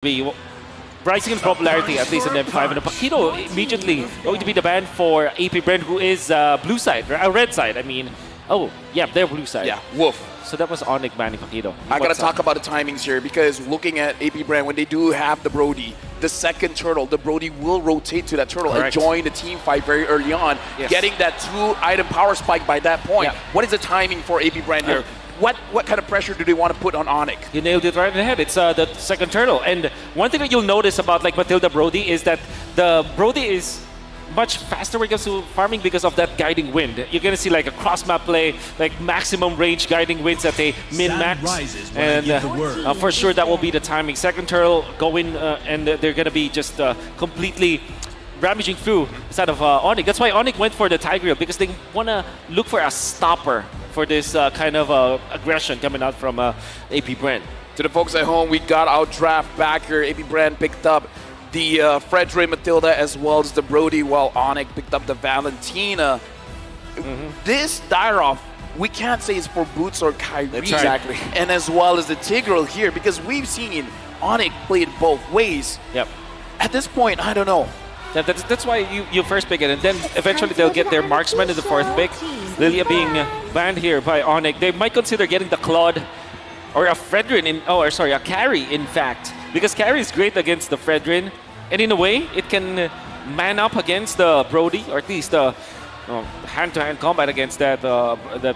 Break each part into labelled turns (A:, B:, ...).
A: be rising in popularity, at least in M5. And Paquito immediately going to be the ban for AP Brand, who is blue side, red side. I mean, oh, yeah, they're blue side.
B: Yeah, woof.
A: So that was onic banning Paquito.
B: I gotta talk about the timings here because looking at AP Brand, when they do have the Brody, the second turtle, the Brody will rotate to that turtle and join the team fight very early on, getting that 2-item power spike by that point. Yeah. What is the timing for AP Brand here? What kind of pressure do they want to put on onic?
A: You nailed it right in the head. It's the second turtle. And one thing that you'll notice about like Matilda Brody is that the Brody is much faster when it comes to farming because of that guiding wind. You're going to see like a cross-map play, like maximum range guiding winds at a min-max. And for sure that will be the timing. Second turtle go in and they're going to be just completely ravaging through instead of onic. That's why onic went for the Tigreal, because they want to look for a stopper for this kind of aggression coming out from AP Brand.
B: To the folks at home, we got our draft back here. AP Brand picked up the Fredre Matilda as well as the Brody, while onic picked up the Valentina. This Dyrov, we can't say it's for Boots or Kyrie.
A: That's exactly.
B: And as well as the Tigreal here, because we've seen onic play it both ways.
A: Yep.
B: At this point, I don't know.
A: That's why you first pick it, and then eventually they'll get their marksman in the fourth pick. Lilia being banned here by onic. They might consider getting the Claude or a Fredrin a Carry, in fact, because Carry is great against the Fredrin, and in a way it can man up against the Brody, or at least hand-to-hand combat against that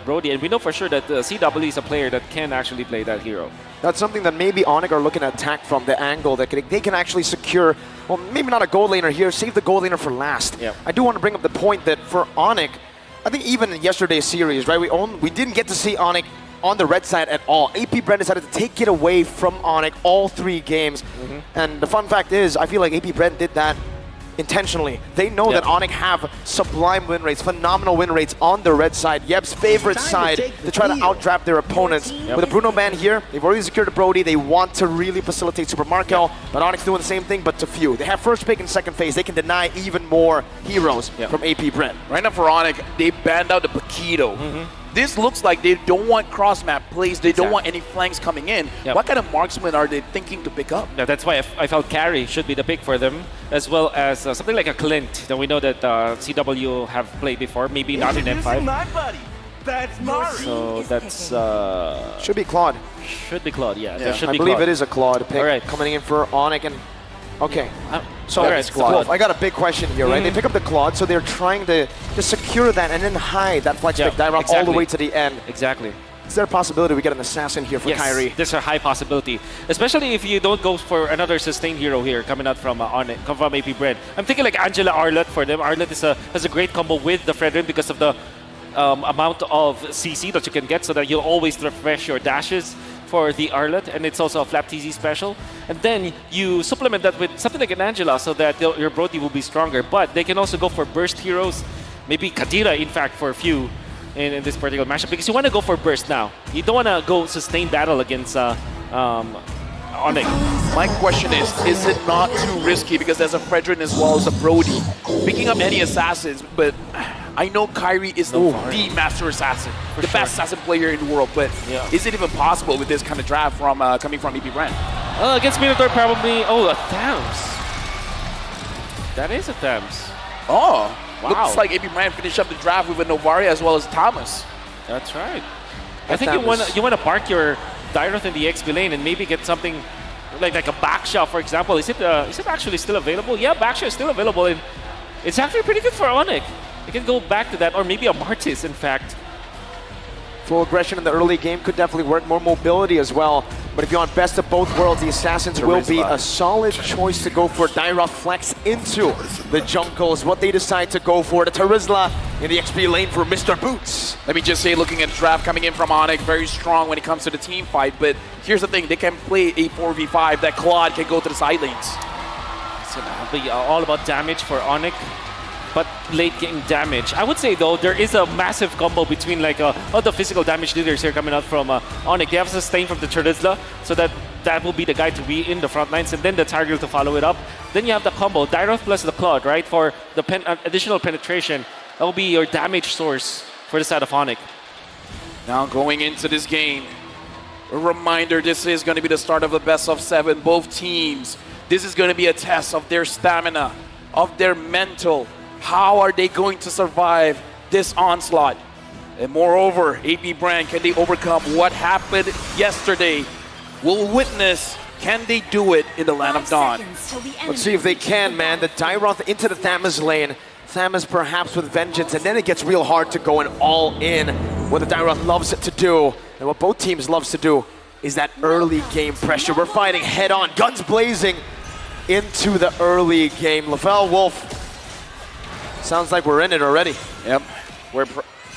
A: Brody. And we know for sure that CW is a player that can actually play that hero.
C: That's something that maybe onic are looking at attack from the angle that they can actually secure. Well, maybe not a gold laner here. Save the gold laner for last.
A: Yep.
C: I do want to bring up the point that for onic, I think even in yesterday's series, right, we didn't get to see onic on the red side at all. AP Brand decided to take it away from onic all 3 games. And the fun fact is, I feel like AP Brand did that intentionally. They know that onic have sublime win rates, phenomenal win rates on the red side, Yeb's favorite side, to try to outdraft their opponents. With the Bruno ban here, they've already secured the Brody. They want to really facilitate Super Markel, but onyx doing the same thing, but to few. They have first pick and second phase. They can deny even more heroes from AP Brand.
B: Right now for onic, they banned out the Paquito. This looks like they don't want cross-map plays. They don't want any flanks coming in. What kind of marksman are they thinking to pick up?
A: Yeah, that's why I felt Carry should be the pick for them, as well as something like a Clint that we know that CW have played before, maybe not in M5.
D: That's Mari.
A: So that's...
C: should be Claude.
A: Should be Claude, yeah. That should
C: I
A: be
C: believe
A: Claude.
C: it is a Claude pick coming in for onic. And okay. So Claude. I got a big question here, right? They pick up the Claude, so they're trying to secure that and then hide that flex pick Dyrop all the way to the end.
A: Exactly.
C: Is there a possibility we get an assassin here for Kyrie?
A: Yes, there's a high possibility. Especially if you don't go for another sustained hero here coming out from from AP Brand. I'm thinking like Angela Arlott for them. Arlott has a great combo with the Fredrin because of the amount of CC that you can get, so that you'll always refresh your dashes for the Arlott, and it's also a Flap TZ special. And then you supplement that with something like an Angela so that your Brody will be stronger. But they can also go for burst heroes, maybe Kadira, in fact, for a few in this particular matchup, because you want to go for burst now. You don't want to go sustained battle against onic.
B: My question is it not too risky, because there's a Fredrin as well as a Brody picking up any assassins, but I know Kyrie is the master assassin, the best assassin player in the world, but is it even possible with this kind of draft from coming from AP Brand?
A: Against Minotaur, probably. Oh, a Thames. That is a Thames.
B: Oh, wow. Looks like AP Brand finished up the draft with a Novaria as well as Thomas.
A: That's right. I think you want to park your Dyroth in the XP lane and maybe get something like a backshot, for example. Is it actually still available? Yeah, backshot is still available, and it's actually pretty good for onic. You can go back to that, or maybe a Martis, in fact.
C: Full aggression in the early game could definitely work. More mobility as well. But if you want best of both worlds, the Assassins will be a solid choice to go for. Dyrop flex into the jungle is what they decide to go for. The Terizla in the XP lane for Mr. Boots.
B: Let me just say, looking at the draft coming in from onic, very strong when it comes to the team fight. But here's the thing, they can play a 4v5. That Claude can go to the side lanes.
A: It's going to be all about damage for onic, but late game damage. I would say though, there is a massive combo between like all the physical damage leaders here coming out from onic. They have sustain from the Terizla, so that will be the guy to be in the front lines, and then the Tigreal to follow it up. Then you have the combo, Dyroth plus the Claude, right? For the additional penetration, that will be your damage source for the side of onic.
B: Now going into this game, A reminder, this is going to be the start of the best of 7. Both teams, this is going to be a test of their stamina, of their mental. How are they going to survive this onslaught? And moreover, AP Brand, can they overcome what happened yesterday? We'll witness, can they do it in the Land of Dawn?
C: Let's see if they can, man. The Tyroth into the Thamus lane. Thamus perhaps with vengeance, and then it gets real hard to go in all in. What the Tyroth loves to do, and what both teams loves to do, is that early game pressure. We're fighting head on, guns blazing into the early game. Lavelle Wolf, sounds like we're in it already.
B: Yep,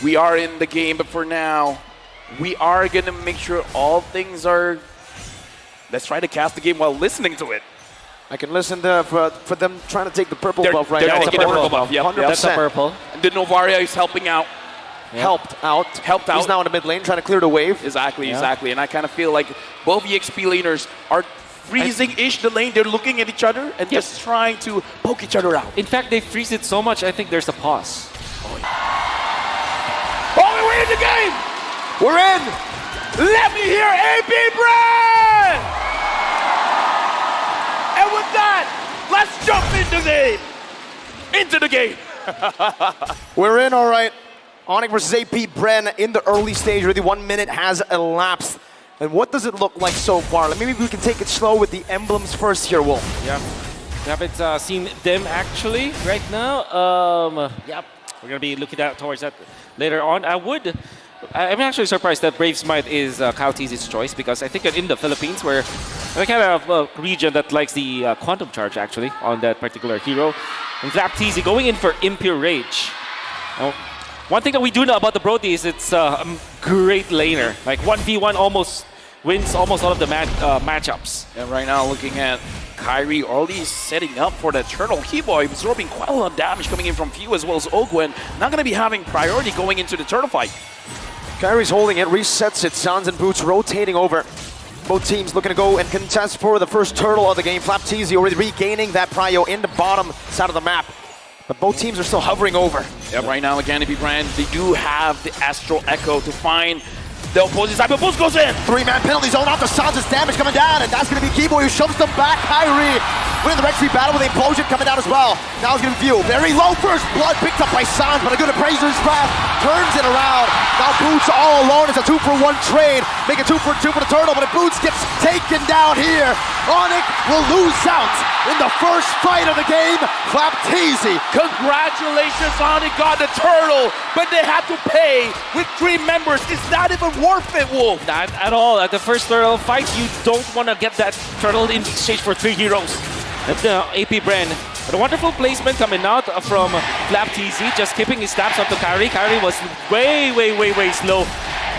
B: we are in the game, but for now, we are gonna make sure all things are. Let's try to cast the game while listening to it.
C: I can listen to for them trying to take the purple buff right
B: they're
C: now.
B: taking the purple buff. Yep,
C: 100%.
A: That's a purple.
B: And the Novaria is helping out.
C: Helped out. He's now in the mid lane trying to clear the wave.
B: Exactly. And I kind of feel like both EXP laners are freezing-ish the lane. They're looking at each other and just trying to poke each other out.
A: In fact, they freeze it so much, I think there's a pause.
B: Oh, we're in the game!
C: We're in!
B: Let me hear AP Brand! And with that, let's jump into the game.
C: We're in, all right. onic versus AP Bren in the early stage. Already 1 minute has elapsed. And what does it look like so far? Maybe we can take it slow with the emblems first here, Wolf.
A: Yeah. We haven't seen them actually right now. Yep. We're going to be looking towards that later on. I'm actually surprised that Brave Smite is Kaltizi's choice, because I think that in the Philippines, we're kind of a region that likes the Quantum Charge actually on that particular hero. And Flaptizi going in for Impure Rage. Now, one thing that we do know about the Brody is it's a great laner. Like 1v1 almost wins almost all of the matchups.
B: And right now looking at Kyrie already setting up for the Turtle. Keyboy absorbing quite a lot of damage coming in from Few as well as Ogwen. Not going to be having priority going into the Turtle fight.
C: Kyrie's holding it, resets it. Sans and Boots rotating over. Both teams looking to go and contest for the first turtle of the game. Flaptizi already regaining that prio in the bottom side of the map. But both teams are still hovering over.
B: Yep, right now again, AP Brand, they do have the Astral Echo to find the opposing side, but Boost goes in!
C: 3-man penalty zone off the Sans' damage coming down, and that's going to be Keyboy who shoves them back. Kyrie winning the Red Street battle with the implosion coming down as well. Now it's going to be View. Very low first blood picked up by Sans, but a good appraiser's wrath turns it around. Now Boots all alone. It's a 2-for-1 trade. Make it 2-for-2 for the Turtle, but if Boots gets taken down here, onic will lose out in the first fight of the game. Flaptizi.
B: Congratulations, onic got the Turtle, but they have to pay with 3 members. It's not even worth it, Wolf.
A: Not at all. At the first turtle fight, you don't want to get that turtle in exchange for 3 heroes. That's the AP Brand. But a wonderful placement coming out from Flaptizi, just keeping his stabs onto Kyrie. Kyrie was way slow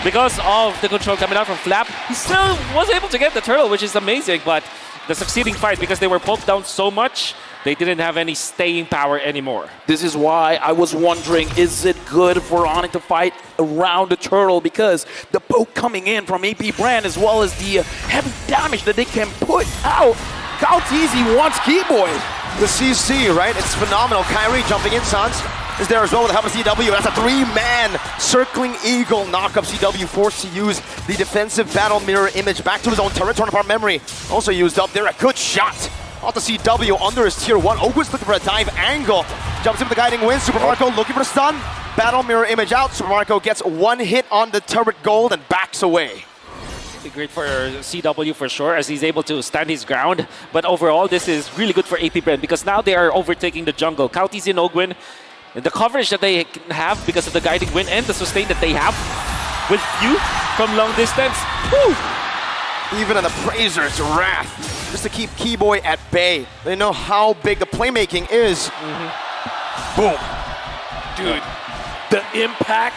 A: because of the control coming out from Flap. He still was able to get the turtle, which is amazing, but the succeeding fight, because they were poked down so much, they didn't have any staying power anymore.
B: This is why I was wondering, is it good for onic to fight around the Turtle? Because the poke coming in from AP Brand, as well as the heavy damage that they can put out. Kaltizi wants Keyboy.
C: The CC, right? It's phenomenal. Kyrie jumping in. Sans is there as well with the help of CW. That's a 3-man circling eagle knockup. CW forced to use the defensive battle mirror image back to his own turret. Torn apart memory also used up there. A good shot off the CW under his tier 1. Ogwen's looking for a dive angle. Jumps in with the guiding wind. Super Marco looking for a stun. Battle mirror image out. Super Marco gets 1 hit on the turret gold and backs away.
A: Great for CW for sure, as he's able to stand his ground. But overall, this is really good for AP Brand, because now they are overtaking the jungle. Kaltizi and Ogwen, and the coverage that they have because of the guiding wind and the sustain that they have with Few from long distance. Woo!
C: Even an appraiser's wrath just to keep Keyboy at bay. They know how big the playmaking is. Boom.
B: Dude, the impact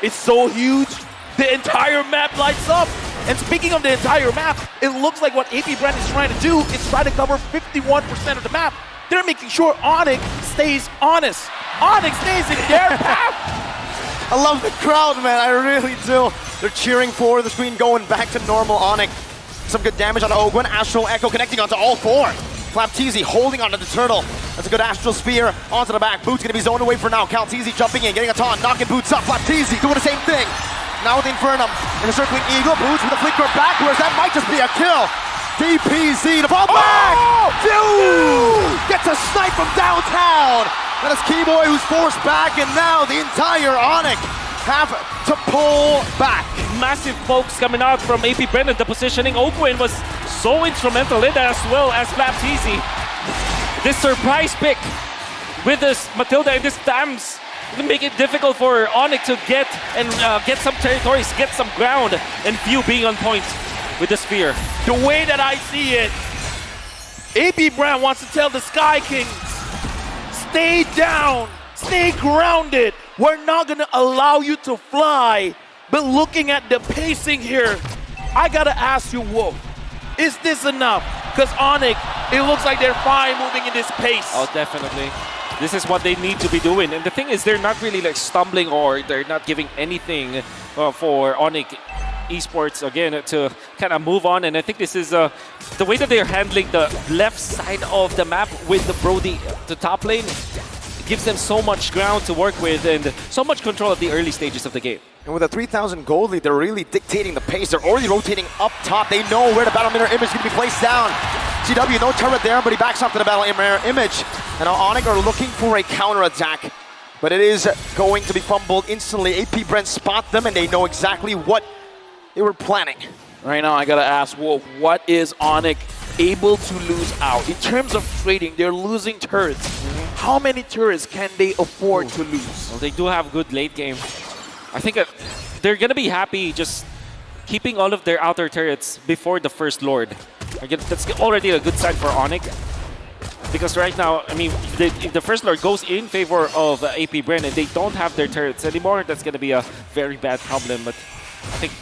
B: is so huge. The entire map lights up. And speaking of the entire map, it looks like what AP Brand is trying to do is try to cover 51% of the map. They're making sure onic stays honest. onic stays in their path.
C: I love the crowd, man. I really do. They're cheering for the screen going back to normal onic. Some good damage on Ogwen. Astral Echo connecting onto all 4. Flaptizi holding onto the turtle. That's a good Astral Spear onto the back. Boots gonna be zoned away for now. Kaltizi jumping in, getting a taunt, knocking Boots up. Flaptizi doing the same thing. Now with the Infernum. And the circling Eagle. Boots with a flicker backwards. That might just be a kill. DPZ, the ball back! Phew! Gets a snipe from downtown! And it's Keyboy who's forced back, and now the entire onic have to pull back.
A: Massive pokes coming out from AP Brennan. The positioning, Ogwin was so instrumental in that, as well as Flapteasy. This surprise pick with this Matilda and this Tams will make it difficult for onic to get some territories, get some ground, and few being on point with the sphere.
E: The way that I see it, AP Brand wants to tell the Sky Kings, stay down, stay grounded. We're not gonna allow you to fly. But looking at the pacing here, I gotta ask you, Wolf, is this enough? Because onic, it looks like they're fine moving in this pace.
A: Oh, definitely. This is what they need to be doing. And the thing is, they're not really like stumbling, or they're not giving anything for onic esports again to kind of move on. And I think this is the way that they're handling the left side of the map with the Brody, the top lane. It gives them so much ground to work with and so much control at the early stages of the game.
C: And with a 3,000 gold lead, they're really dictating the pace. They're already rotating up top. They know where the battle mirror image is going to be placed down. GW, no turret there, but he backs up to the battle mirror image. And now onic are looking for a counter attack, but it is going to be fumbled instantly. AP Brent spot them, and they know exactly what they were planning.
E: Right now, I gotta ask Wolf, what is onic able to lose out? In terms of trading, they're losing turrets. How many turrets can they afford to lose?
A: Well, they do have good late game. I think they're going to be happy just keeping all of their outer turrets before the first Lord. Again, that's already a good sign for onic. Because right now, I mean, if the first Lord goes in favor of AP Bren and they don't have their turrets anymore, that's going to be a very bad problem. But I think,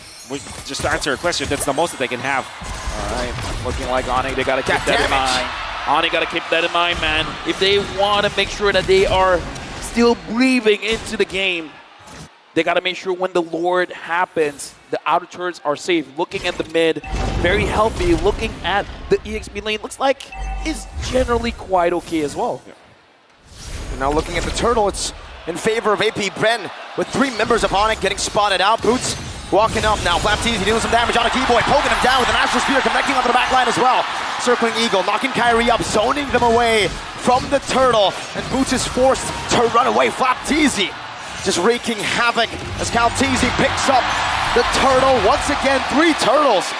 A: just to answer your question, that's the most that they can have.
E: All right, looking like onic, they got to keep that in mind. onic got to keep that in mind, man. If they want to make sure that they are still breathing into the game, they got to make sure when the Lord happens, the outer turrets are safe. Looking at the mid, very healthy. Looking at the EXP lane, looks like it's generally quite okay as well.
C: Yeah. Now looking at the turtle, it's in favor of AP Bren, with 3 members of onic getting spotted out. Boots walking up now. Flapteasy dealing some damage on a Keyboy, poking him down with an Astral Spear, connecting onto the back line as well. Circling Eagle, knocking Kyrie up, zoning them away from the turtle, and Boots is forced to run away. Flapteasy just wreaking havoc as Calteasy picks up the turtle. Once again, 3 turtles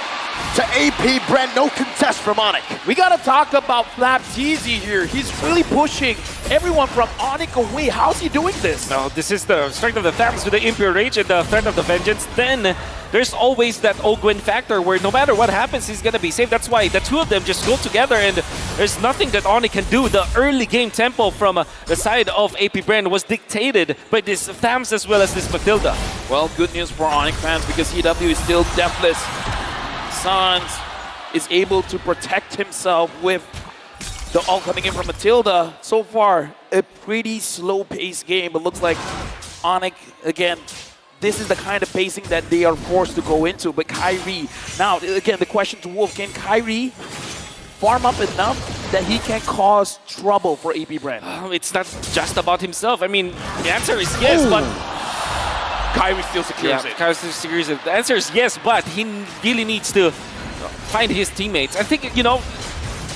C: to AP Brent. No contest from onic.
E: We got to talk about Flapteasy here. He's really pushing everyone from onic away. How's he doing this?
A: No, this is the strength of the Thames with the Impure Rage and the threat of the Vengeance. Then there's always that Ogwin factor where no matter what happens, he's going to be safe. That's why the 2 of them just go together, and there's nothing that onic can do. The early game tempo from the side of AP Brand was dictated by this Thames as well as this Matilda.
E: Well, good news for onic fans because EW is still deathless. Sans is able to protect himself with the ult coming in from Matilda. So far, a pretty slow-paced game, but looks like onic, again, this is the kind of pacing that they are forced to go into. But Kyrie, now, again, the question to Wolf, can Kyrie farm up enough that he can cause trouble for AP Brand?
A: It's not just about himself. I mean, the answer is yes, but
E: Kyrie still secures it.
A: Kyrie still secures it. The answer is yes, but he really needs to find his teammates. I think, you know,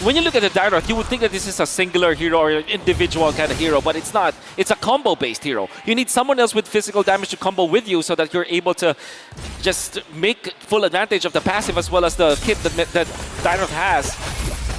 A: when you look at the Dairoth, you would think that this is a singular hero or an individual kind of hero, but it's not. It's a combo-based hero. You need someone else with physical damage to combo with you so that you're able to just make full advantage of the passive as well as the kit that Dairoth has.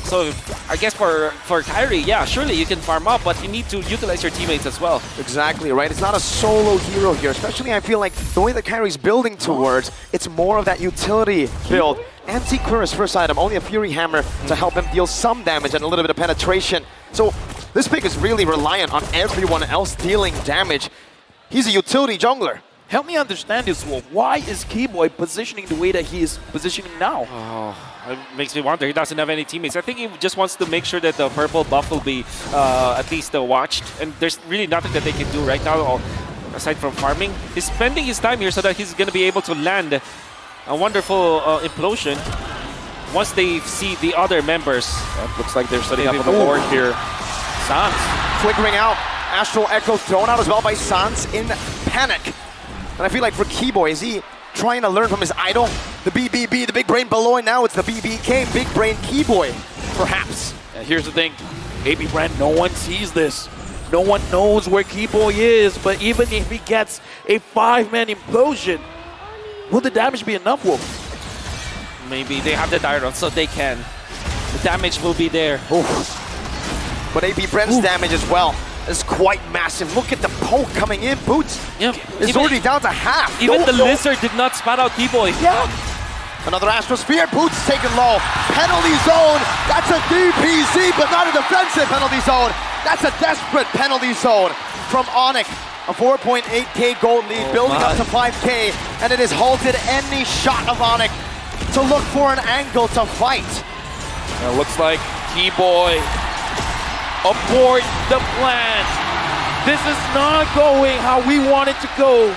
A: So I guess for Kyrie, yeah, surely you can farm up, but you need to utilize your teammates as well.
C: Exactly, right? It's not a solo hero here, especially I feel like the way that Kyrie's building towards, it's more of that utility build. Anti-Cuira's first item, only a Fury Hammer to help him deal some damage and a little bit of penetration. So this pick is really reliant on everyone else dealing damage. He's a utility jungler.
E: Help me understand this, Wolf. Why is Keyboy positioning the way that he is positioning now?
A: Oh, it makes me wonder. He doesn't have any teammates. I think he just wants to make sure that the purple buff will be at least watched. And there's really nothing that they can do right now aside from farming. He's spending his time here so that he's going to be able to land a wonderful implosion once they see the other members.
E: Looks like they're setting up on the board here. Sans
C: flickering out. Astral Echo thrown out as well by Sans in panic. And I feel like for Keyboy, is he trying to learn from his idol, the BBB, the big brain below, and now it's the BBK, big brain Keyboy, perhaps.
E: And here's the thing, AP Brand, no one sees this. No one knows where Keyboy is, but even if he gets a 5-man implosion, will the damage be enough, Wolf?
A: Maybe they have the Dyron, so they can. The damage will be there.
C: But AP Brent's damage as well is quite massive. Look at the poke coming in, Boots.
A: Yep.
C: It's already down to half.
A: Even the Lizard did not spot out Keyboy.
C: Yeah. Another Astro Spear, Boots taken low. Penalty zone, that's a DPZ, but not a defensive penalty zone. That's a desperate penalty zone from onic. A 4.8k gold lead, building up to 5k, and it has halted any shot of onic to look for an angle to fight.
E: It looks like Keyboy abort the plan. This is not going how we want it to go.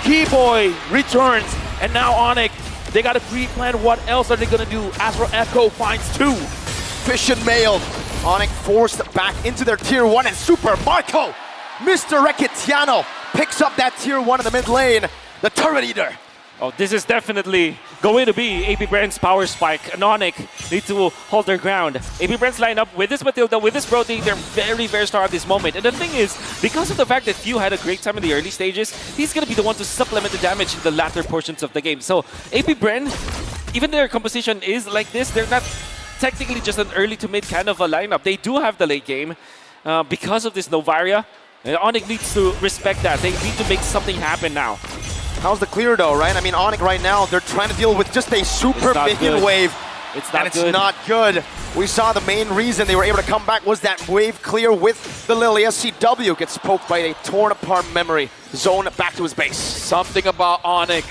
E: Keyboy returns, and now onic, they got to pre-plan what else are they going to do. Astro Echo finds 2.
C: Fish and mailed. onic forced back into their tier 1, and Super Marco, Mr. Reketiano, picks up that tier 1 in the mid lane. The Turret Eater.
A: Oh, this is definitely going to be AP Brand's power spike. And onic need to hold their ground. AP Brand's lineup with this Matilda, with this Brody, they're very, very strong at this moment. And the thing is, because of the fact that Few had a great time in the early stages, he's going to be the one to supplement the damage in the latter portions of the game. So AP Brand, even their composition is like this, they're not technically just an early to mid kind of a lineup. They do have the late game because of this Novaria. And onic needs to respect that. They need to make something happen now.
C: How's the clear though, right? I mean, onic right now, they're trying to deal with just a super minion wave.
A: It's not
C: and
A: good.
C: It's not good. We saw the main reason they were able to come back was that wave clear with the Lilia. CW gets poked by a torn apart memory. Zone back to his base.
E: Something about onic,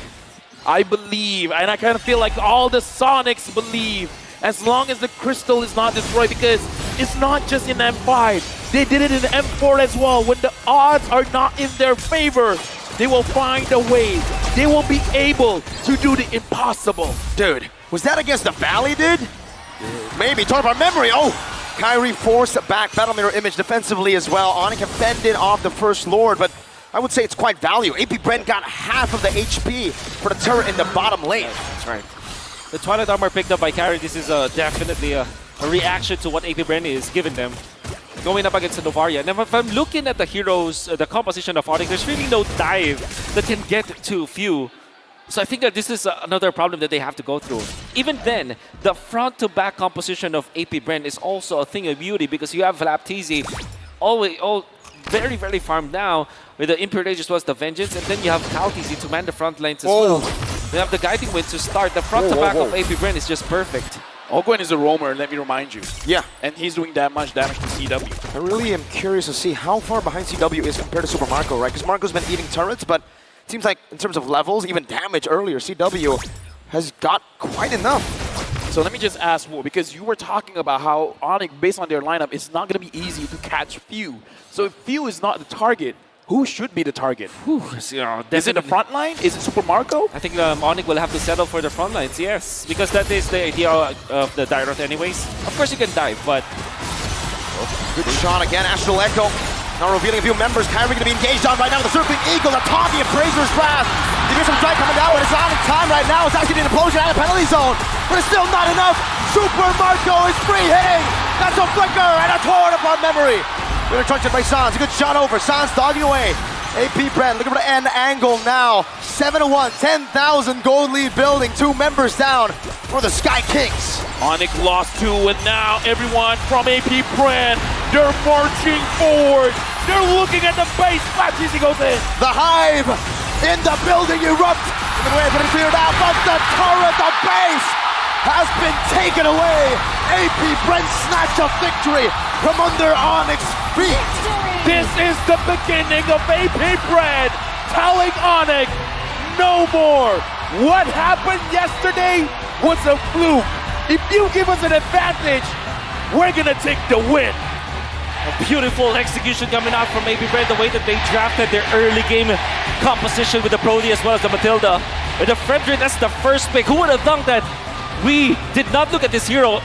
E: I believe, and I kind of feel like all the Sonics believe, as long as the crystal is not destroyed, because it's not just in M5. They did it in M4 as well. When the odds are not in their favor, they will find a way. They will be able to do the impossible.
C: Dude, was that against the Valley, dude? Maybe. Talk about memory. Oh, Kyrie forced back Battle Mirror Image defensively as well. onic have fended off the First Lord, but I would say it's quite value. AP Brent got half of the HP for the turret in the bottom lane.
A: That's right. The Twilight Armor picked up by Carry, this is definitely a reaction to what AP Brand is giving them. Going up against the Novaria. Now, if I'm looking at the heroes, the composition of onic, there's really no dive that can get to Few. So I think that this is another problem that they have to go through. Even then, the front-to-back composition of AP Brand is also a thing of beauty because you have Flapteezy all very, very farmed now with the Imperial Age as well as the Vengeance, and then you have Kalteezy to man the front lines as well. You have the Guiding Wind to start. The front-to-back of AP Brand is just perfect.
E: Ogwen is a roamer, let me remind you.
C: Yeah.
E: And he's doing that much damage to CW.
C: I really am curious to see how far behind CW is compared to Super Marco, right? Because Marco's been eating turrets, but it seems like in terms of levels, even damage earlier, CW has got quite enough.
E: So let me just ask, Wu, because you were talking about how onic, based on their lineup, it's not going to be easy to catch Few. So if Few is not the target, who should be the target?
A: Is
E: it the front line? Is it Super Marco?
A: I think onic will have to settle for the front lines, yes. Because that is the idea of the Dyrot anyways. Of course you can dive, but...
C: Good shot again, Astral Echo. Now revealing a few members. Kyrie going to be engaged on right now with the Circling Eagle, the taunting Appraiser's Wrath. You get some strike coming down, but it's onic time right now. It's actually an implosion out of penalty zone, but it's still not enough. Super Marco is free hitting. That's a flicker and a torn apart memory. We're touched by Sans. A good shot over. Sans dogging away. AP Brand looking for the end angle now. 7-1, 10,000 gold lead building. 2 members down for the Sky Kings.
E: onic lost 2, and now everyone from AP Brand, they're marching forward. They're looking at the base. Flapteezy goes in.
C: The Hive in the building erupt. Giving away, but it's cleared out. But the turret, the base, has been taken away. AP Brand snatch a victory from under onyc's feet.
E: This is the beginning of AP Brand telling onic no more. What happened yesterday was a fluke. If you give us an advantage, we're gonna take the win.
A: A beautiful execution coming out from AP Brand, the way that they drafted their early game composition with the Brody as well as the Matilda. With the Frederick, that's the first pick. Who would have thunk that we did not look at this hero?